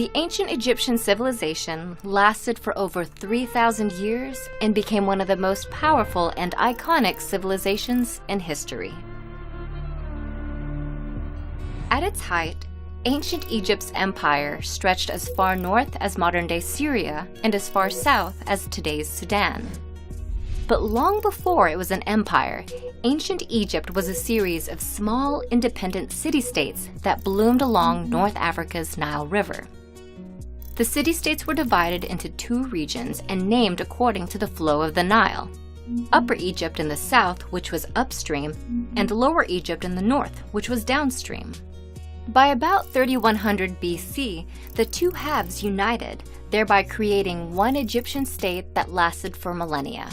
The ancient Egyptian civilization lasted for over 3,000 years and became one of the most powerful and iconic civilizations in history. At its height, ancient Egypt's empire stretched as far north as modern-day Syria and as far south as today's Sudan. But long before it was an empire, ancient Egypt was a series of small, independent city-states that bloomed along North Africa's Nile River. The city-states were divided into two regions and named according to the flow of the Nile: Upper Egypt in the south, which was upstream, and Lower Egypt in the north, which was downstream. By about 3100 BC, the two halves united, thereby creating one Egyptian state that lasted for millennia.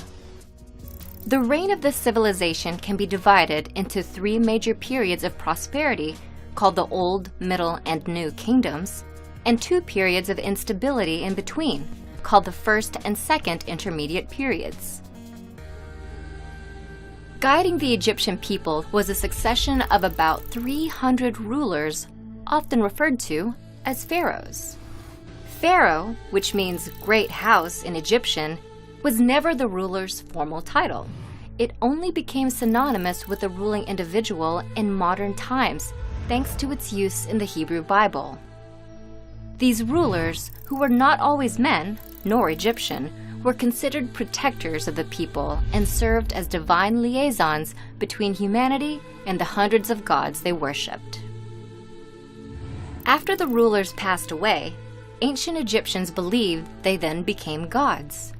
The reign of this civilization can be divided into three major periods of prosperity, called the Old, Middle, and New Kingdoms, and two periods of instability in between, called the First and Second Intermediate Periods. Guiding the Egyptian people was a succession of about 300 rulers, often referred to as pharaohs. Pharaoh, which means great house in Egyptian, was never the ruler's formal title. It only became synonymous with the ruling individual in modern times, thanks to its use in the Hebrew Bible. These rulers, who were not always men, nor Egyptian, were considered protectors of the people and served as divine liaisons between humanity and the hundreds of gods they worshipped. After the rulers passed away, ancient Egyptians believed they then became gods.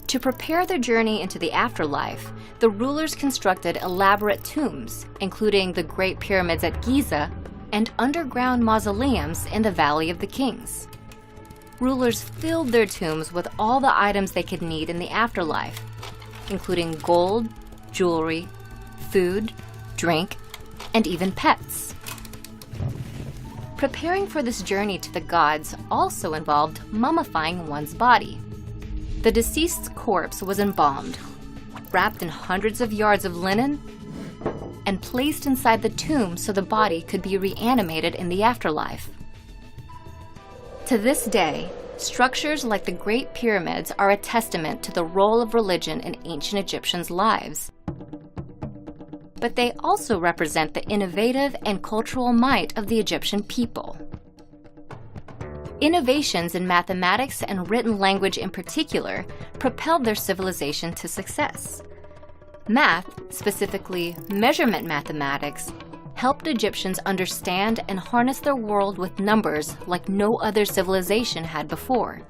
To prepare their journey into the afterlife, the rulers constructed elaborate tombs, including the Great Pyramids at Giza and underground mausoleums in the Valley of the Kings. Rulers filled their tombs with all the items they could need in the afterlife, including gold, jewelry, food, drink, and even pets. Preparing for this journey to the gods also involved mummifying one's body. The deceased's corpse was embalmed, wrapped in hundreds of yards of linen, and placed inside the tomb so the body could be reanimated in the afterlife. To this day, structures like the Great Pyramids are a testament to the role of religion in ancient Egyptians' lives. But they also represent the innovative and cultural might of the Egyptian people. Innovations in mathematics and written language in particular propelled their civilization to success. Math, specifically measurement mathematics, helped Egyptians understand and harness their world with numbers like no other civilization had before.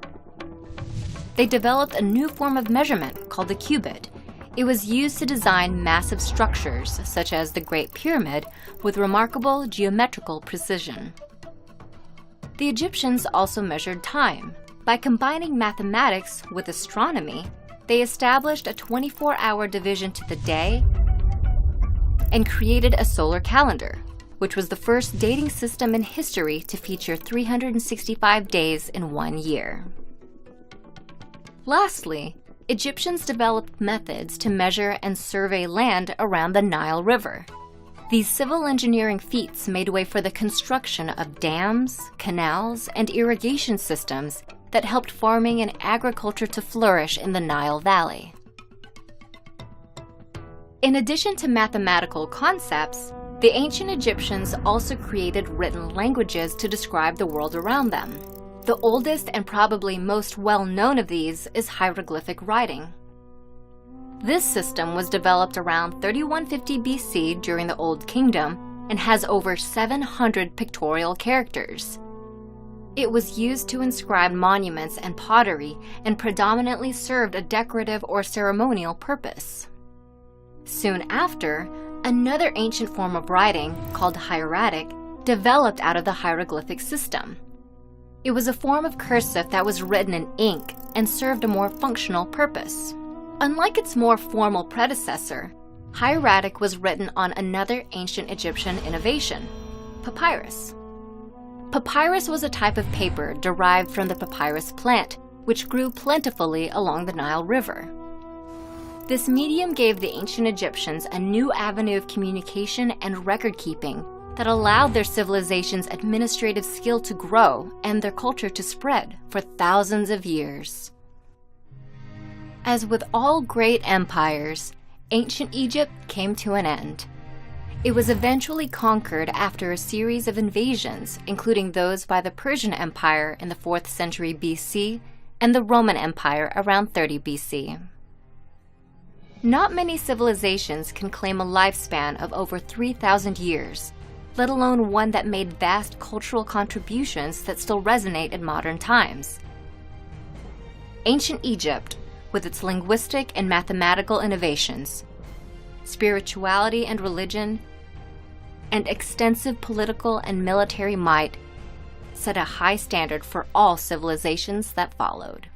They developed a new form of measurement called the cubit. It was used to design massive structures, such as the Great Pyramid, with remarkable geometrical precision. The Egyptians also measured time. By combining mathematics with astronomy, they established a 24-hour division to the day and created a solar calendar, which was the first dating system in history to feature 365 days in one year. Lastly, Egyptians developed methods to measure and survey land around the Nile River. These civil engineering feats made way for the construction of dams, canals, and irrigation systems that helped farming and agriculture to flourish in the Nile Valley. In addition to mathematical concepts, the ancient Egyptians also created written languages to describe the world around them. The oldest and probably most well-known of these is hieroglyphic writing. This system was developed around 3150 BC during the Old Kingdom and has over 700 pictorial characters. It was used to inscribe monuments and pottery and predominantly served a decorative or ceremonial purpose. Soon after, another ancient form of writing, called hieratic, developed out of the hieroglyphic system. It was a form of cursive that was written in ink and served a more functional purpose. Unlike its more formal predecessor, hieratic was written on another ancient Egyptian innovation, papyrus. Papyrus was a type of paper derived from the papyrus plant, which grew plentifully along the Nile River. This medium gave the ancient Egyptians a new avenue of communication and record-keeping that allowed their civilization's administrative skill to grow and their culture to spread for thousands of years. As with all great empires, ancient Egypt came to an end. It was eventually conquered after a series of invasions, including those by the Persian Empire in the 4th century BC and the Roman Empire around 30 BC. Not many civilizations can claim a lifespan of over 3,000 years, let alone one that made vast cultural contributions that still resonate in modern times. Ancient Egypt, with its linguistic and mathematical innovations, spirituality and religion, and extensive political and military might, set a high standard for all civilizations that followed.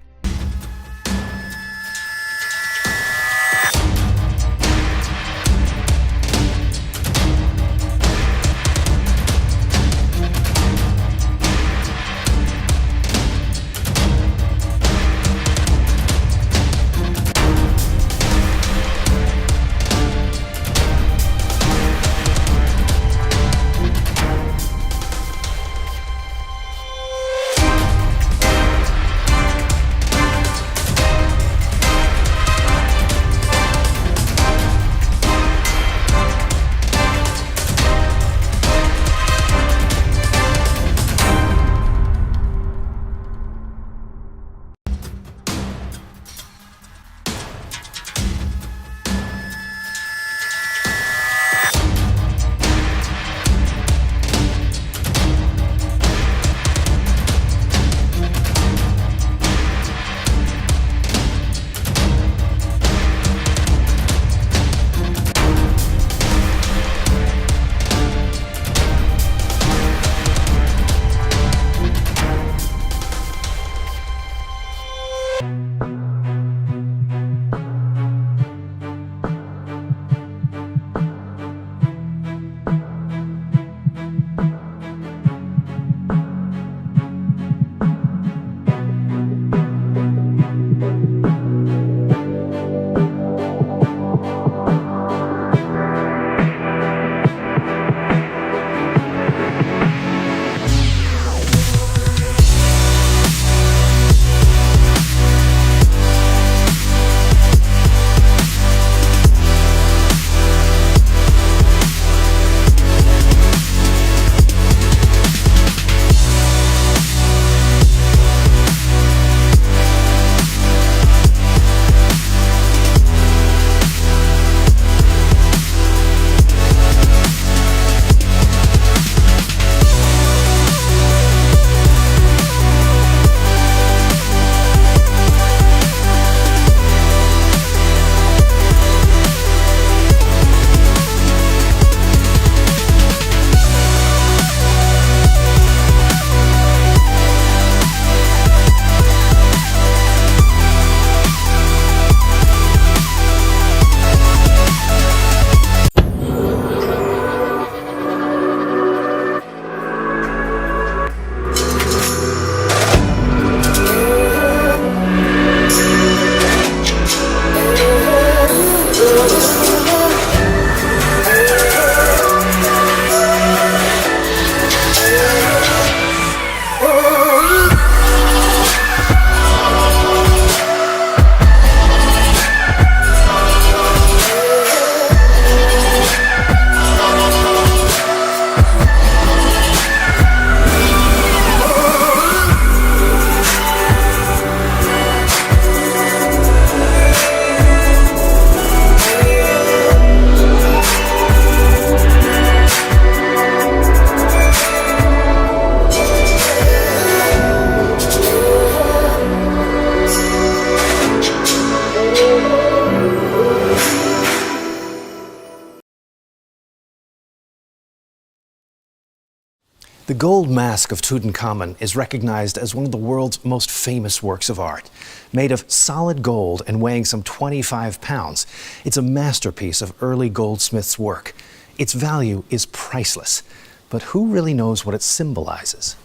The gold mask of Tutankhamun is recognized as one of the world's most famous works of art. Made of solid gold and weighing some 25 pounds, it's a masterpiece of early goldsmiths' work. Its value is priceless, but who really knows what it symbolizes?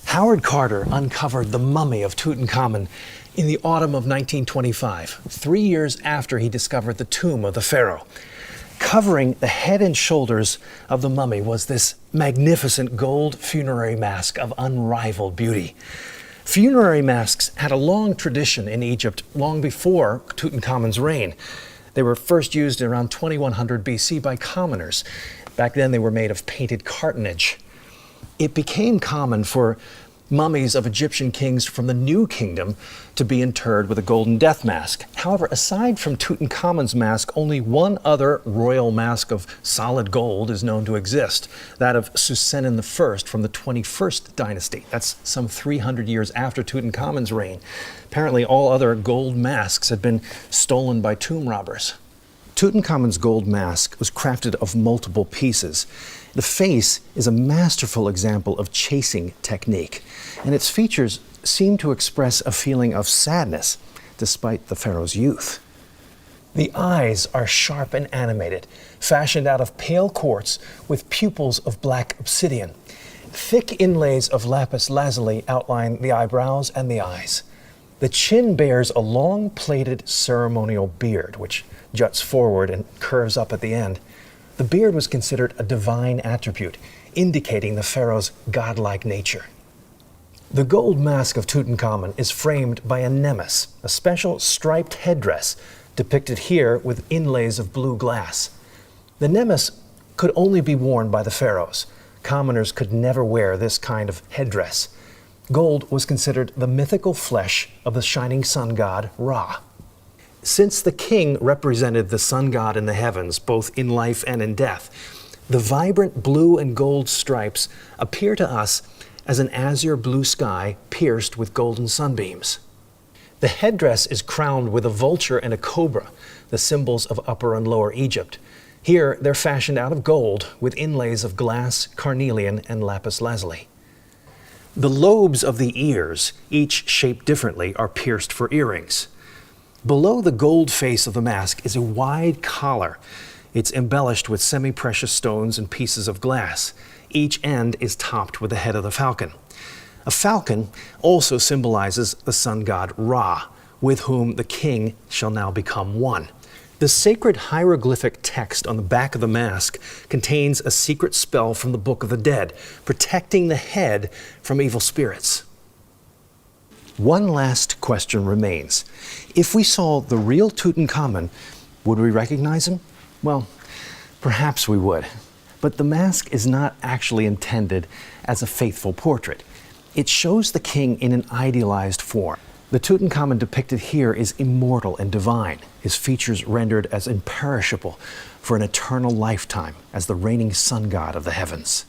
Howard Carter uncovered the mummy of Tutankhamun in the autumn of 1925, 3 years after he discovered the tomb of the pharaoh. Covering the head and shoulders of the mummy was this magnificent gold funerary mask of unrivaled beauty. Funerary masks had a long tradition in Egypt long before Tutankhamun's reign. They were first used around 2100 BC by commoners. Back then they were made of painted cartonnage. It became common for mummies of Egyptian kings from the New Kingdom to be interred with a golden death mask. However, aside from Tutankhamun's mask, only one other royal mask of solid gold is known to exist, that of Susennen I from the 21st dynasty. That's some 300 years after Tutankhamun's reign. Apparently, all other gold masks had been stolen by tomb robbers. Tutankhamun's gold mask was crafted of multiple pieces. The face is a masterful example of chasing technique, and its features seem to express a feeling of sadness despite the pharaoh's youth. The eyes are sharp and animated, fashioned out of pale quartz with pupils of black obsidian. Thick inlays of lapis lazuli outline the eyebrows and the eyes. The chin bears a long plaited ceremonial beard, which juts forward and curves up at the end. The beard was considered a divine attribute, indicating the pharaoh's godlike nature. The gold mask of Tutankhamun is framed by a nemes, a special striped headdress depicted here with inlays of blue glass. The nemes could only be worn by the pharaohs. Commoners could never wear this kind of headdress. Gold was considered the mythical flesh of the shining sun god Ra. Since the king represented the sun god in the heavens, both in life and in death, the vibrant blue and gold stripes appear to us as an azure blue sky pierced with golden sunbeams. The headdress is crowned with a vulture and a cobra, the symbols of Upper and Lower Egypt. Here, they're fashioned out of gold with inlays of glass, carnelian, and lapis lazuli. The lobes of the ears, each shaped differently, are pierced for earrings. Below the gold face of the mask is a wide collar. It's embellished with semi-precious stones and pieces of glass. Each end is topped with the head of the falcon. A falcon also symbolizes the sun god Ra, with whom the king shall now become one. The sacred hieroglyphic text on the back of the mask contains a secret spell from the Book of the Dead, protecting the head from evil spirits. One last question remains. If we saw the real Tutankhamun, would we recognize him? Well, perhaps we would. But the mask is not actually intended as a faithful portrait. It shows the king in an idealized form. The Tutankhamun depicted here is immortal and divine, his features rendered as imperishable for an eternal lifetime as the reigning sun god of the heavens.